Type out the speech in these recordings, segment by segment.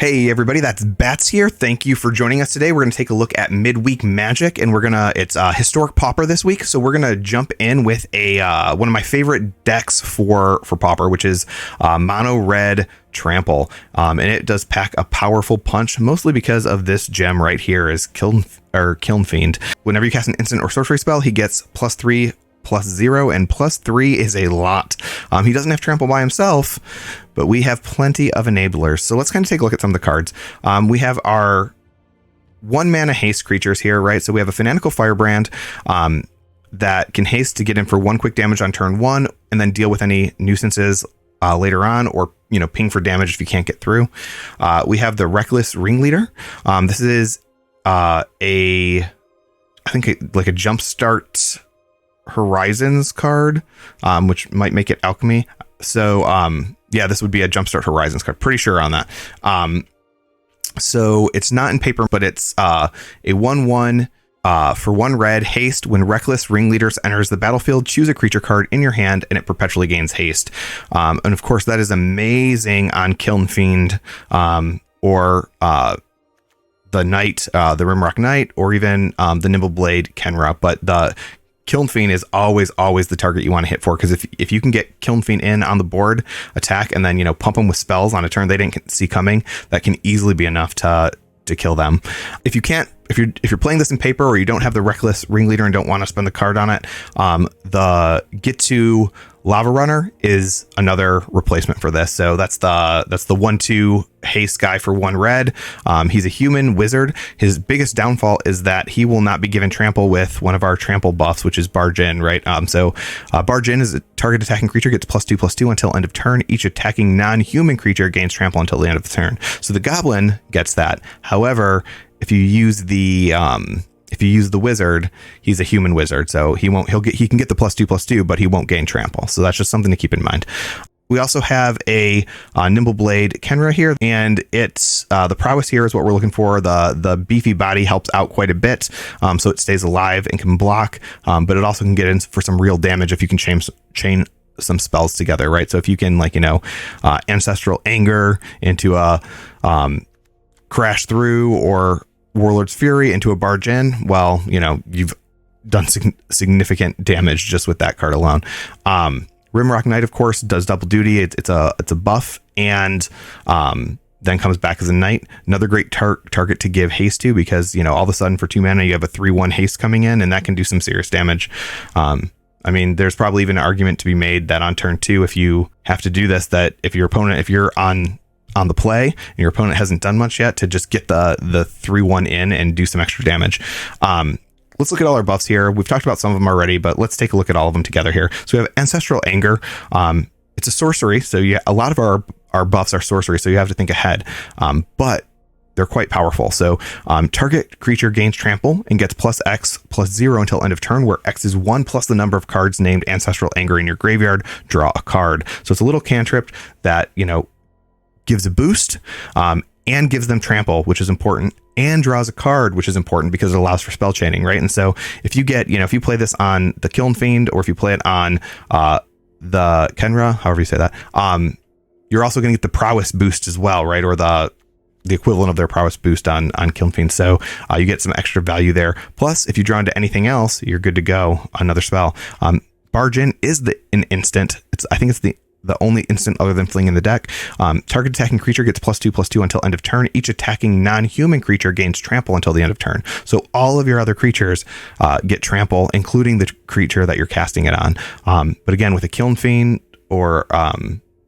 Hey everybody, ThatsBatz here. Thank you for joining us today. We're going to take a look at midweek magic, and it's historic Pauper this week. So we're going to jump in with a one of my favorite decks for Pauper, which is mono red Trample, and it does pack a powerful punch, mostly because of this gem right here is Kiln Fiend. Whenever you cast an instant or sorcery spell, he gets +3, +0, and +3 is a lot. He doesn't have Trample by himself, but we have plenty of enablers. So let's kind of take a look at some of the cards. We have our 1 mana haste creatures here, right? So we have a Fanatical Firebrand that can haste to get in for 1 quick damage on turn 1, and then deal with any nuisances later on, or ping for damage if you can't get through. We have the Reckless Ringleader. This is like a Jumpstart Horizons card, which might make it alchemy. So yeah, this would be a Jumpstart Horizons card, pretty sure on that. So it's not in paper, but it's a 1/1 for 1 red haste. When Reckless Ringleaders enters the battlefield, choose a creature card in your hand and it perpetually gains haste. And of course that is amazing on Kiln Fiend, or the Knight, the Rimrock Knight, or even the Nimble-Blade Khenra. But the Kiln Fiend is always the target you want to hit for, because if you can get Kiln Fiend in on the board, attack, and then pump them with spells on a turn they didn't see coming, that can easily be enough to kill them. If you're playing this in paper, or you don't have the Reckless Ringleader and don't want to spend the card on it, the Get to Lava Runner is another replacement for this. So that's the 1/2 haste guy for 1 red. He's a human wizard. His biggest downfall is that he will not be given trample with one of our trample buffs, which is Barge In, right? So Barge In is a target attacking creature gets +2/+2 until end of turn. Each attacking non-human creature gains trample until the end of the turn. So the goblin gets that. However, if you use the wizard, he's a human wizard, so he can get the +2/+2, but he won't gain trample. So that's just something to keep in mind. We also have a Nimble-Blade Khenra here, and it's the prowess here is what we're looking for. The beefy body helps out quite a bit, so it stays alive and can block, but it also can get in for some real damage if you can chain some spells together, right? So if you can Ancestral Anger into a Crash Through, or Warlord's Fury into a Barge In, well, you've done significant damage just with that card alone. Rimrock Knight, of course, does double duty. It's a buff, and then comes back as a knight. Another great target to give haste to, because all of a sudden for 2 mana you have a 3/1 haste coming in, and that can do some serious damage. I mean, there's probably even an argument to be made that on turn 2, if you have to do this, that if you're on the play and your opponent hasn't done much yet, to just get the 3/1 in and do some extra damage. Let's look at all our buffs here. We've talked about some of them already, but let's take a look at all of them together here. So we have Ancestral Anger. It's a sorcery, so a lot of our buffs are sorcery, so you have to think ahead. But they're quite powerful. So target creature gains trample and gets +X +0 until end of turn, where X is 1 plus the number of cards named Ancestral Anger in your graveyard. Draw a card. So it's a little cantrip that gives a boost, and gives them trample, which is important, and draws a card, which is important because it allows for spell chaining, right? And so if you get, if you play this on the Kiln Fiend, or if you play it on the Khenra, however you say that, you're also going to get the prowess boost as well, right? Or the equivalent of their prowess boost on Kiln Fiend. So you get some extra value there. Plus, if you draw into anything else, you're good to go. Another spell. Barge In is an instant. I think it's the only instant other than Fling in the deck. Target attacking creature gets +2/+2 until end of turn. Each attacking non-human creature gains trample until the end of turn. So all of your other creatures get trample, including the creature that you're casting it on. But again, with a Kiln Fiend or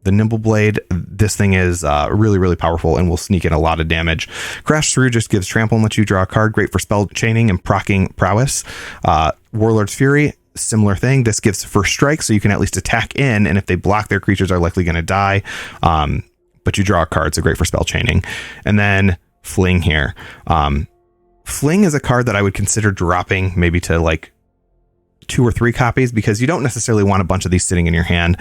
the Nimble-Blade, this thing is really, really powerful and will sneak in a lot of damage. Crash Through just gives trample and lets you draw a card. Great for spell chaining and proccing prowess. Warlord's Fury, similar thing. This gives first strike, so you can at least attack in, and if they block, their creatures are likely going to die. But you draw a card, so great for spell chaining. And then Fling here. Fling is a card that I would consider dropping maybe to like 2 or 3 copies, because you don't necessarily want a bunch of these sitting in your hand.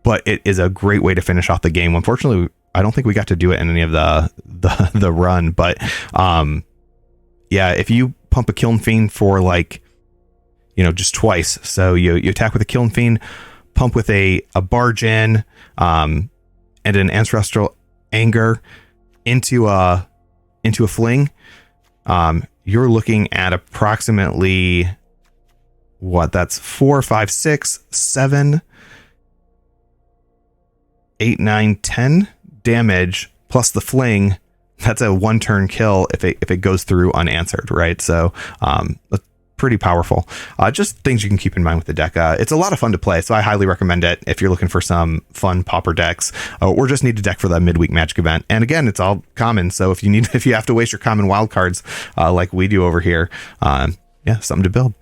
But it is a great way to finish off the game. Unfortunately, I don't think we got to do it in any of the run, but yeah, if you pump a Kiln Fiend for just twice. So you attack with a Kiln Fiend, pump with a Barge In, and an Ancestral Anger, into a Fling, you're looking at approximately what? That's 4, 5, 6, 7, 8, 9, 10 damage plus the Fling. That's a 1-turn kill if it goes through unanswered, right? So that's pretty powerful. Just things you can keep in mind with the deck. It's a lot of fun to play, so I highly recommend it if you're looking for some fun Pauper decks, or just need a deck for the midweek Magic event. And again, it's all common, so if you have to waste your common wild cards like we do over here, yeah, something to build.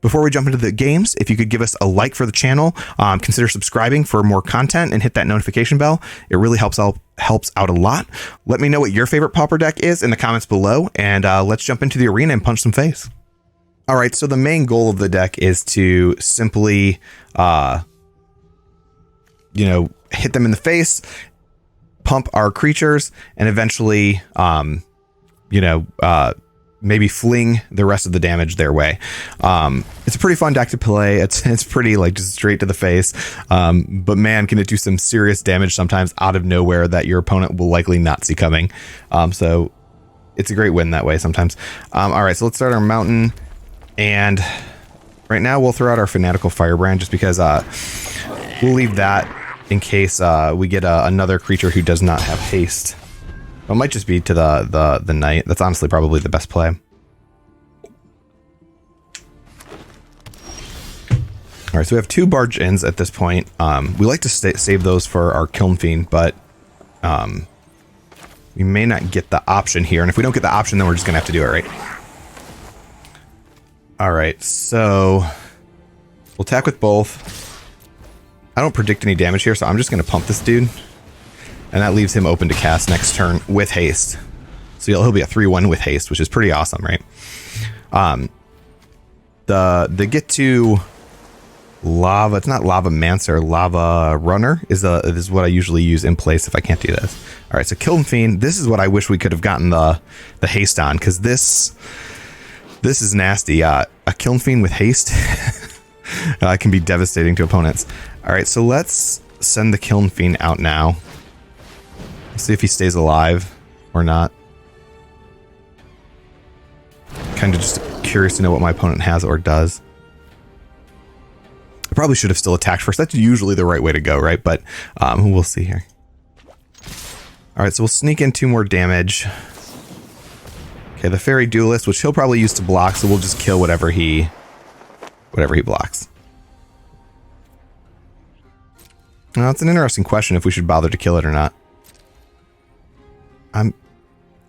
Before we jump into the games, if you could give us a like for the channel, consider subscribing for more content and hit that notification bell. It really helps out a lot. Let me know what your favorite Pauper deck is in the comments below, and let's jump into the arena and punch some face. All right, so the main goal of the deck is to simply, hit them in the face, pump our creatures, and eventually, maybe fling the rest of the damage their way. It's a pretty fun deck to play. It's pretty like just straight to the face. But man, can it do some serious damage sometimes out of nowhere that your opponent will likely not see coming. So it's a great win that way sometimes. All right, so let's start our mountain. And right now we'll throw out our Fanatical Firebrand just because we'll leave that in case we get another creature who does not have haste. It might just be to the knight. That's honestly probably the best play. All right, so we have 2 Barge Ins at this point. We like to save those for our Kiln Fiend, but we may not get the option here. And if we don't get the option, then we're just gonna have to do it, right? All right, so we'll attack with both. I don't predict any damage here, so I'm just gonna pump this dude. And that leaves him open to cast next turn with haste. So he'll be a 3/1 with haste, which is pretty awesome, right? The get to lava, it's not Lava Mancer, Lava Runner is what I usually use in place if I can't do this. All right, so Kiln Fiend, this is what I wish we could have gotten the haste on, because this is nasty. A Kiln Fiend with haste can be devastating to opponents. All right, so let's send the Kiln Fiend out now. See if he stays alive or not. Kind of just curious to know what my opponent has or does. I probably should have still attacked first. That's usually the right way to go, right? But we'll see here. All right, so we'll sneak in 2 more damage. Okay, the Fairy Duelist, which he'll probably use to block, so we'll just kill whatever he blocks. Now, it's an interesting question if we should bother to kill it or not.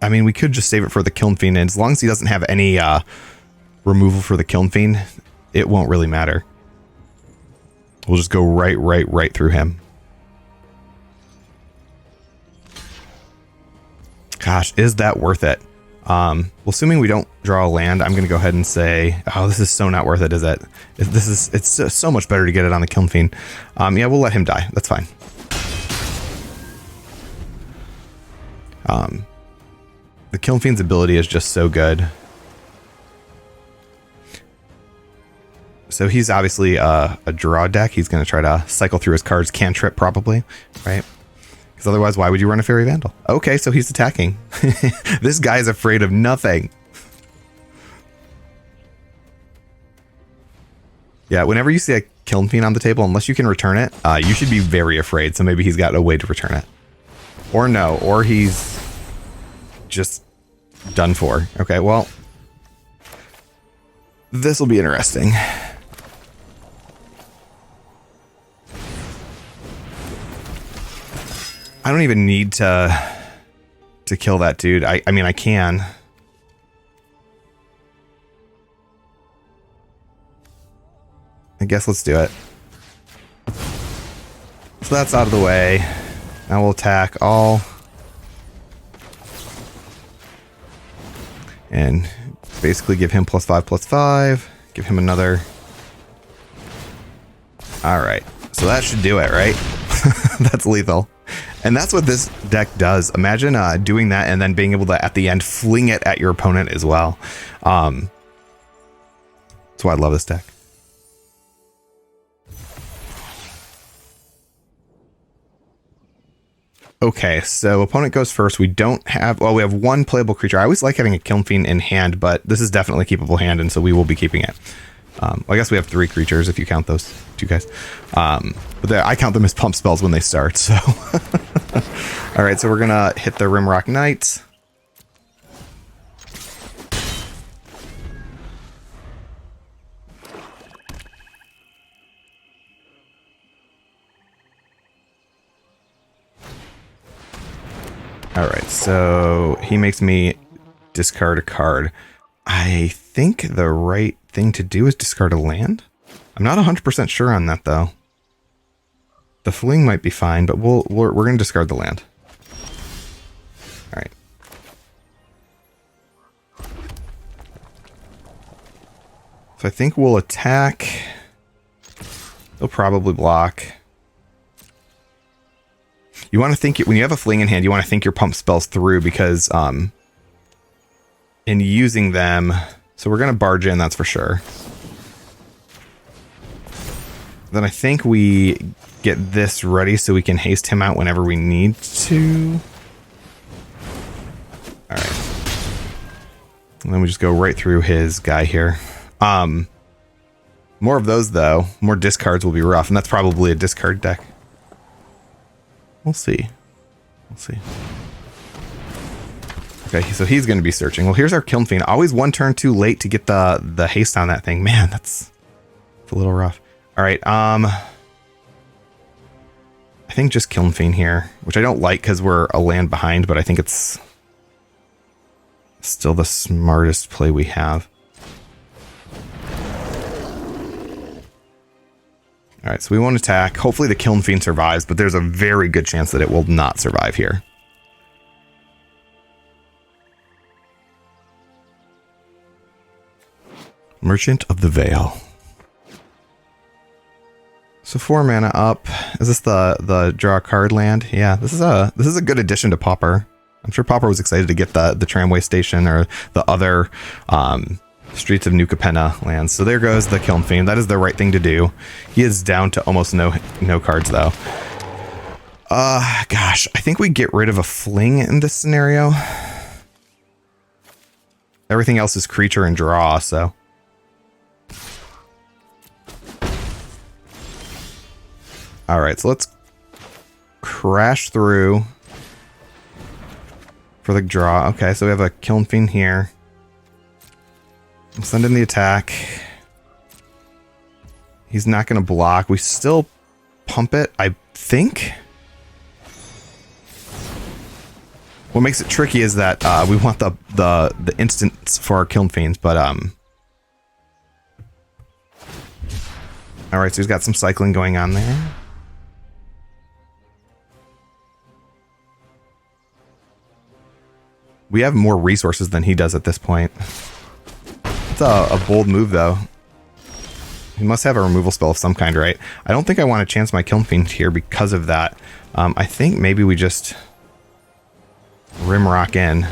I mean, we could just save it for the Kiln Fiend, and as long as he doesn't have any removal for the Kiln Fiend, it won't really matter. We'll just go right through him. Gosh, is that worth it? Well, assuming we don't draw a land, I'm going to go ahead and say, oh, this is so not worth it, is it? It's so much better to get it on the Kiln Fiend. Yeah, we'll let him die. That's fine. The Kiln Fiend's ability is just so good. So he's obviously a draw deck. He's going to try to cycle through his cards, cantrip probably, right? Because otherwise, why would you run a Fairy Vandal? Okay, so he's attacking. This guy's afraid of nothing. Yeah, whenever you see a Kiln Fiend on the table, unless you can return it, you should be very afraid. So maybe he's got a way to return it. Or no, or he's just done for. Okay, well, this will be interesting. I don't even need to kill that dude. I mean, I can. I guess let's do it. So that's out of the way. Now we'll attack all. And basically give him +5/+5. Give him another. All right. So that should do it, right? That's lethal. And that's what this deck does. Imagine doing that and then being able to, at the end, fling it at your opponent as well. That's why I love this deck. Okay, so opponent goes first. We don't have... Well, we have one playable creature. I always like having a Kiln Fiend in hand, but this is definitely keepable hand, and so we will be keeping it. Well, I guess we have 3 creatures if you count those 2 guys. But I count them as pump spells when they start, so... Alright, so we're going to hit the Rimrock Knight. Alright, so he makes me discard a card. I think the right thing to do is discard a land. I'm not 100% sure on that, though. The Fling might be fine, but we're going to discard the land. Alright. So I think we'll attack. They'll probably block. You want to think, when you have a Fling in hand, you want to think your pump spells through because in using them, so we're going to barge in, that's for sure. Then I think we get this ready so we can haste him out whenever we need to. Alright. And then we just go right through his guy here. More of those, though. More discards will be rough, and that's probably a discard deck. We'll see. We'll see. Okay, so he's going to be searching. Well, here's our Kiln Fiend. Always one turn too late to get the haste on that thing. Man, that's a little rough. All right, I think just Kiln Fiend here, which I don't like because we're a land behind, but I think it's still the smartest play we have. All right, so we won't attack. Hopefully the Kiln Fiend survives, but there's a very good chance that it will not survive here. Merchant of the Veil. So 4 mana up. Is this the draw a card land? Yeah, this is a good addition to Pauper. I'm sure Pauper was excited to get the tramway station or the other Streets of New Capenna lands. So there goes the Kiln Fiend. That is the right thing to do. He is down to almost no cards though. Gosh, I think we get rid of a Fling in this scenario. Everything else is creature and draw, so. All right, so let's crash through for the draw. Okay, so we have a Kiln Fiend here. I'll send in the attack. He's not going to block. We still pump it, I think. What makes it tricky is that we want the instants for our Kiln Fiends, but all right, so he's got some cycling going on there. We have more resources than he does at this point. It's a bold move, though. He must have a removal spell of some kind, right? I don't think I want to chance my Kiln Fiend here because of that. I think maybe we just Rimrock in.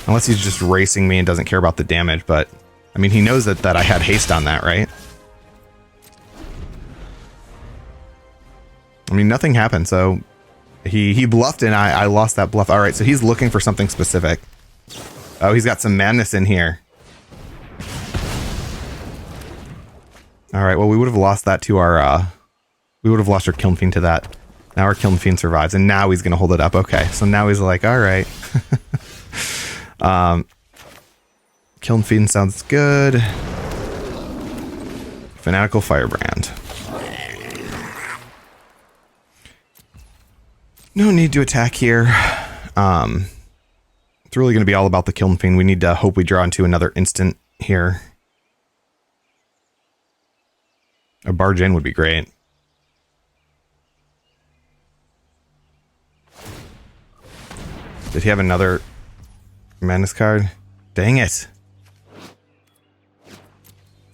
Unless he's just racing me and doesn't care about the damage, but I mean, he knows that I had haste on that, right? I mean, nothing happened, so he bluffed and I lost that bluff. All right, so he's looking for something specific. Oh, he's got some madness in here. All right, well, we would have lost that to our... we would have lost our Kiln Fiend to that. Now our Kiln Fiend survives, and now he's going to hold it up. Okay, so now he's like, all right. Kiln Fiend sounds good. Fanatical Firebrand. No need to attack here. It's really going to be all about the Kiln Fiend. We need to hope we draw into another instant here. A Barge In would be great. Did he have another Madness card? Dang it.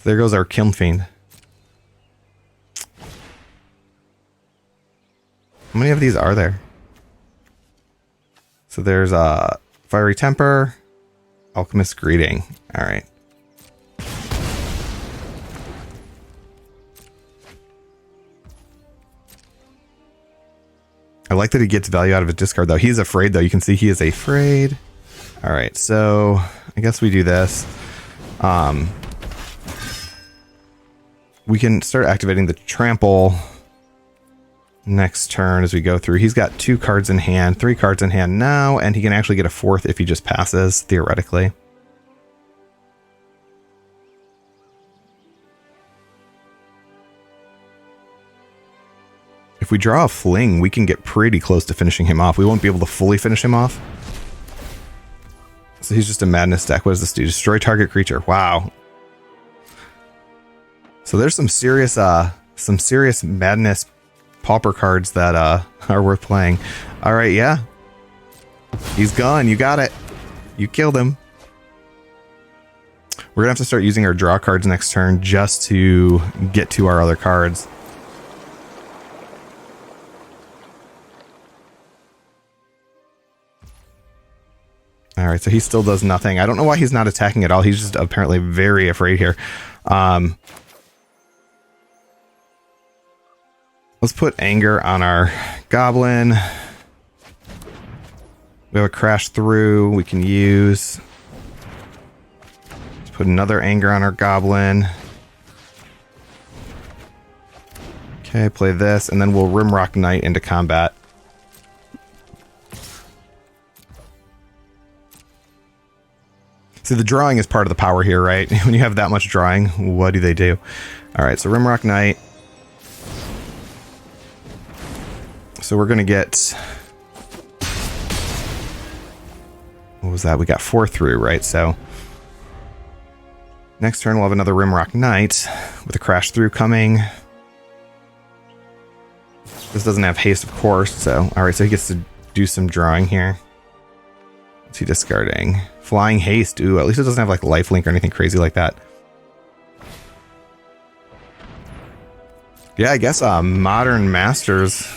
There goes our Kiln Fiend. How many of these are there? So there's a Fiery Temper, Alchemist's Greeting. All right. I like that he gets value out of his discard, though. He's afraid, though. You can see he is afraid. All right, so I guess we do this. We can start activating the Trample next turn as we go through. He's got 2 cards in hand, 3 cards in hand now, and he can actually get a 4th if he just passes, theoretically. If we draw a Fling, we can get pretty close to finishing him off. We won't be able to fully finish him off. So he's just a madness deck. What does this do? Destroy target creature. Wow. So there's some serious madness Pauper cards that are worth playing. All right, yeah. He's gone. You got it. You killed him. We're gonna have to start using our draw cards next turn just to get to our other cards. All right, so he still does nothing. I don't know why he's not attacking at all. He's just apparently very afraid here. Let's put Anger on our Goblin. We have a Crash Through we can use. Let's put another Anger on our Goblin. Okay, play this, and then we'll Rimrock Knight into combat. See, the drawing is part of the power here, right? When you have that much drawing, what do? All right, so Rimrock Knight. So we're going to get... What was that? We got 4 through, right? So next turn we'll have another Rimrock Knight with a Crash Through coming. This doesn't have haste, of course, so... Alright, so he gets to do some drawing here. What's he discarding? Flying Haste. Ooh, at least it doesn't have like lifelink or anything crazy like that. Yeah, I guess Modern Masters.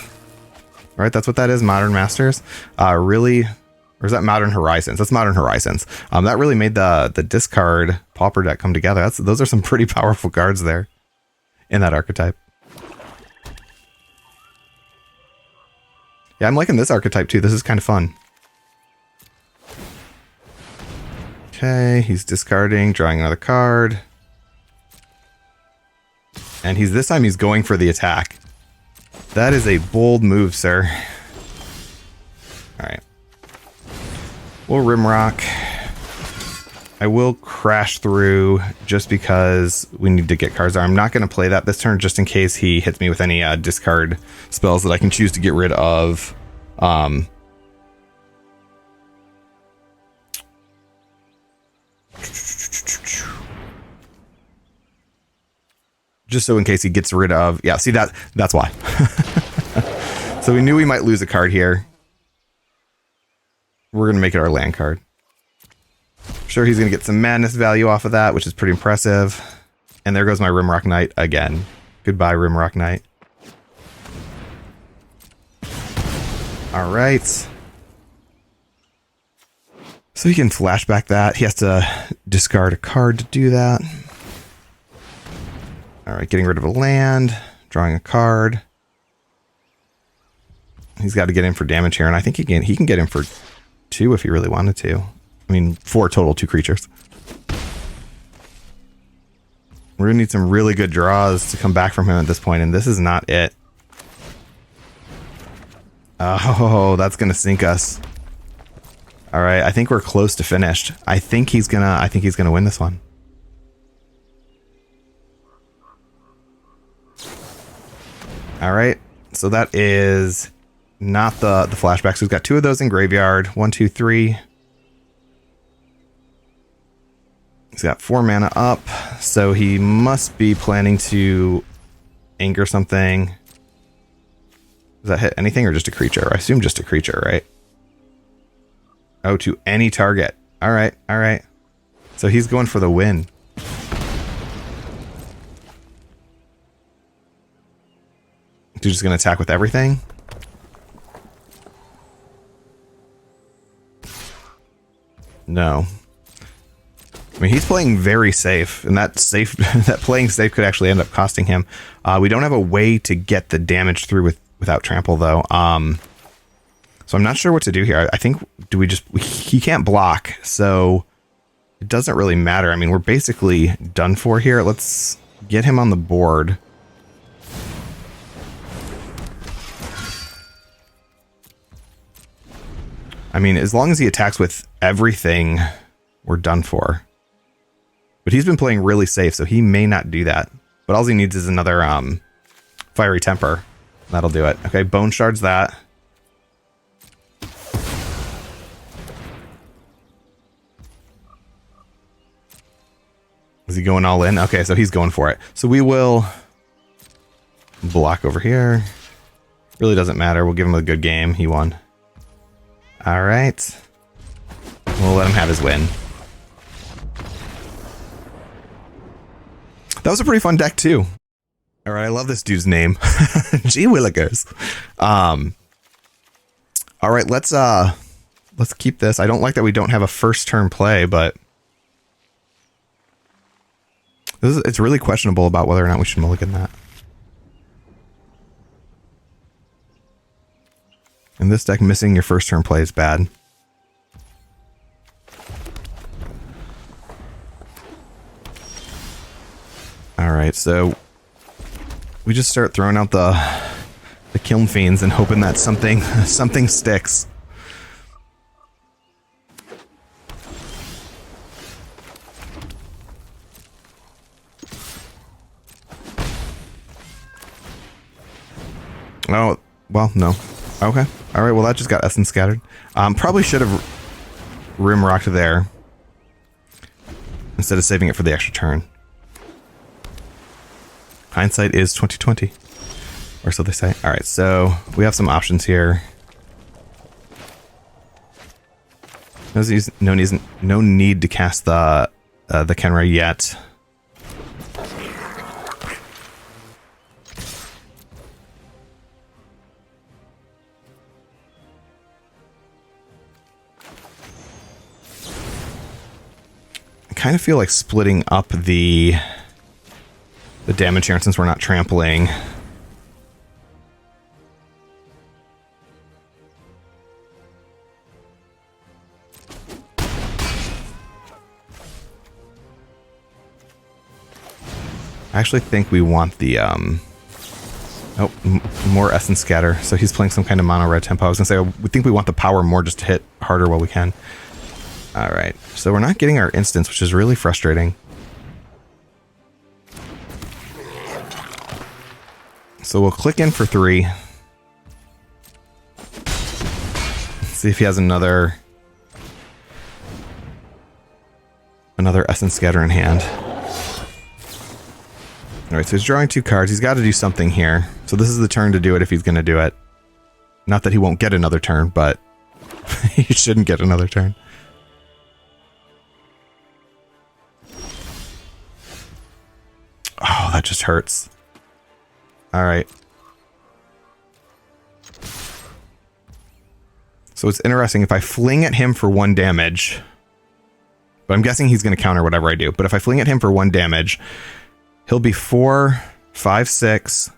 Right, that's what that is, Modern Masters. Really, or is that Modern Horizons? That's Modern Horizons. That really made the discard Pauper deck come together. Those are some pretty powerful cards there in that archetype. Yeah, I'm liking this archetype too. This is kind of fun. Okay, he's discarding, drawing another card. And this time he's going for the attack. That is a bold move, sir. Alright. We'll Rimrock. I will Crash Through just because we need to get cards. I'm not going to play that this turn just in case he hits me with any discard spells that I can choose to get rid of. Just so in case he gets rid of... Yeah, see, that's why. So we knew we might lose a card here. We're going to make it our land card. Sure, he's going to get some madness value off of that, which is pretty impressive. And there goes my Rimrock Knight again. Goodbye, Rimrock Knight. All right. So he can flashback that. He has to discard a card to do that. All right, getting rid of a land, drawing a card. He's got to get in for damage here, and I think he can get in for 2 if he really wanted to. I mean, 4 total, 2 creatures. We're gonna need some really good draws to come back from him at this point, and this is not it. Oh, that's gonna sink us. All right, I think we're close to finished. I think he's gonna win this one. All right, so that is not the flashback. So we've got 2 of those in graveyard. 1, 2, 3. He's got 4 mana up, so he must be planning to anger something. Does that hit anything or just a creature? I assume just a creature, right? Oh, to any target. All right, all right. So he's going for the win. Dude's just going to attack with everything. No. I mean, he's playing very safe, and that playing safe could actually end up costing him. We don't have a way to get the damage through without Trample, though. So I'm not sure what to do here. I think, he can't block, so it doesn't really matter. I mean, we're basically done for here. Let's get him on the board. I mean, as long as he attacks with everything, we're done for. But he's been playing really safe, so he may not do that. But all he needs is another Fiery Temper. That'll do it. Okay, Bone Shards that. Is he going all in? Okay, so he's going for it. So we will block over here. Really doesn't matter. We'll give him a good game. He won. All right. We'll let him have his win. That was a pretty fun deck too. All right, I love this dude's name. Gee Willikers. All right, let's keep this. I don't like that we don't have a first turn play, but it's really questionable about whether or not we should mulligan that. In this deck, missing your first turn play is bad. All right, so we just start throwing out the Kiln Fiends and hoping that something sticks. Oh, well, no. Okay. All right, well, that just got Essence Scattered. Probably should have Rimrocked there instead of saving it for the extra turn. Hindsight is 20/20, or so they say. All right, so we have some options here. No need to cast the Khenra yet. I kind of feel like splitting up the damage here since we're not trampling. I actually think we want the more Essence Scatter. So he's playing some kind of mono red tempo. I was gonna say we think we want the power more just to hit harder while we can. All right, so we're not getting our instance, which is really frustrating. So we'll click in for 3. Let's see if he has another Essence Scatter in hand. All right, so he's drawing 2 cards. He's got to do something here. So this is the turn to do it if he's going to do it. Not that he won't get another turn, but he shouldn't get another turn. Oh, that just hurts. All right. So it's interesting if I fling at him for 1 damage, but I'm guessing he's going to counter whatever I do. But if I fling at him for 1 damage, he'll be 4, 5, 6,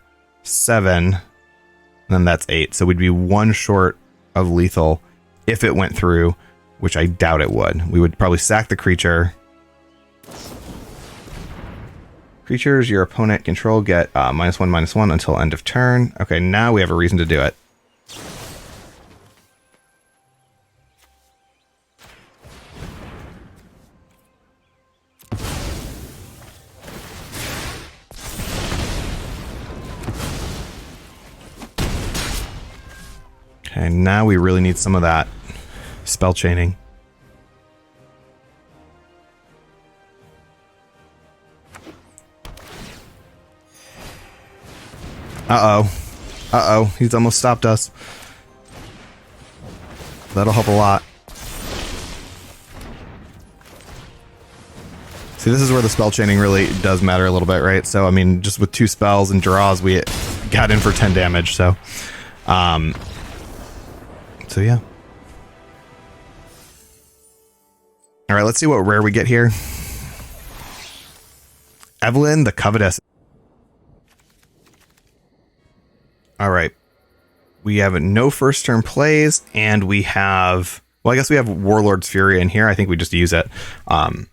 7, and then that's 8. So we'd be 1 short of lethal if it went through, which I doubt it would. We would probably sack the creature. Creatures your opponent control get -1/-1 until end of turn. Okay, now we have a reason to do it. Okay, now we really need some of that spell chaining. Uh-oh. Uh-oh. He's almost stopped us. That'll help a lot. See, this is where the spell chaining really does matter a little bit, right? So, I mean, just with 2 spells and draws, we got in for 10 damage, so... So, yeah. Alright, let's see what rare we get here. Evelyn the Covetous. All right. we have no first turn plays, and we have, well, I guess we have Warlord's Fury in here. I think we just use it. And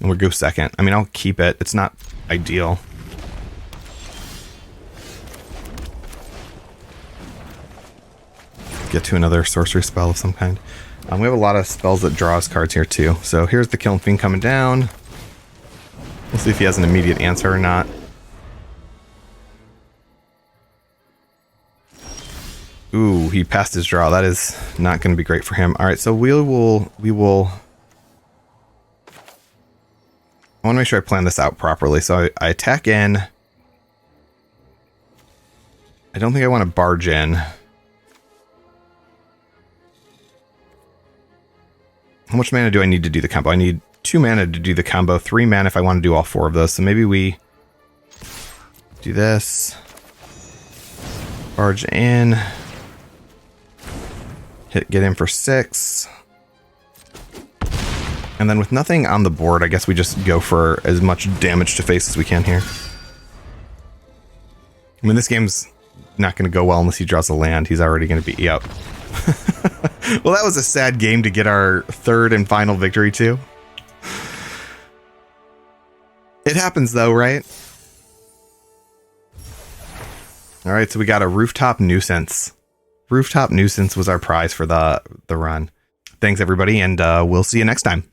we'll go second. I mean, I'll keep it. It's not ideal. Get to another sorcery spell of some kind. We have a lot of spells that draw us cards here too. So here's the Kiln Fiend coming down. We'll see if he has an immediate answer or not. Ooh, he passed his draw. That is not going to be great for him. All right, so we will. I want to make sure I plan this out properly. So I attack in. I don't think I want to barge in. How much mana do I need to do the combo? I need 2 mana to do the combo, 3 mana if I want to do all 4 of those. So maybe we do this. Barge in. Get in for 6. And then with nothing on the board, I guess we just go for as much damage to face as we can here. I mean, this game's not going to go well unless he draws a land. He's already going to beat you up. Well, that was a sad game to get our 3rd and final victory too. It happens though, right? All right, so we got a Rooftop Nuisance. Rooftop Nuisance was our prize for the run. Thanks everybody, and we'll see you next time.